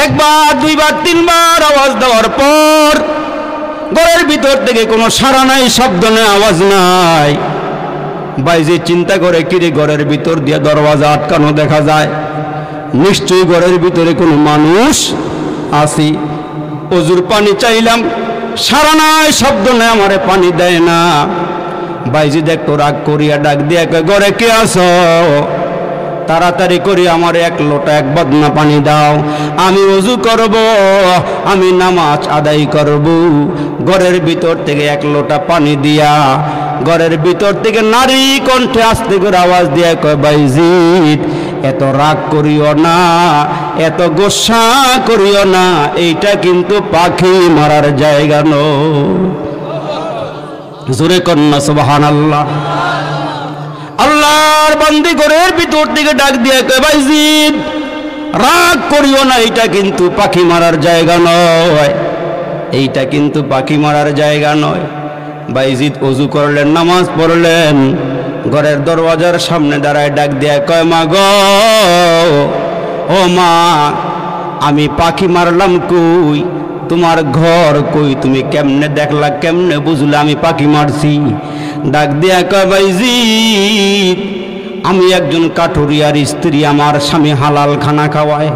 একবার দুইবার তিনবার আওয়াজ দেওয়ার পর ঘরের ভিতর থেকে কোনো সাড়া নাই, শব্দ নেই, আওয়াজ নাই। বাইজি চিন্তা করে, কিরে ঘরের ভিতর দিয়ে দরওয়াজা আটকানো দেখা যায়, নিশ্চয়ই ঘরের ভিতরে কোনো মানুষ আসি। অজুর পানি চাইলাম, সাড়া নাই, শব্দ নেই, আমারে পানি দেয় না। বাইজি দেখতো রাগ করিয়া ডাক দিয়া কয়, ঘরে কে আছো? তাড়াতাড়ি করি আমার এক লোটা এক বদনা পানি দাও, আমি ওযু করব, আমি নামাজ আদায় করব। ঘরের ভিতর থেকে এক লোটা পানি দিয়া ঘরের ভিতর থেকে নারী কণ্ঠে আস্তে করে আওয়াজ দিয়া কয়, বাইজিৎ এত রাগ করিও না, এত গোসা করিও না, এইটা কিন্তু পাখি মারার জায়গা নয়। জোরে কন্যা সুবহানাল্লাহ। আল্লাহর বান্দি ঘরের ভিতর থেকে ডাক দিয়ে কয়, বাইজিৎ রাগ করিও না, এইটা কিন্তু পাখি মারার জায়গা নয়, এইটা কিন্তু পাখি মারার জায়গা নয়। বাইজিৎ ওযু করলেন, নামাজ পড়লেন, ঘরের দরওয়াজার সামনে দাঁড়ায় ডাক দিয়ে কয়, মা গো, ও মা, আমি পাখি মারলাম কই? তোমার ঘর কই? তুমি কেমনে দেখলা, কেমনে বুঝলে আমি পাখি মারছি? ডাক দিয়া কয়, বাইজিৎ আমি একজন কাঠুরিয়ার স্ত্রী, আমার স্বামী হালাল খানা খাওয়ায়,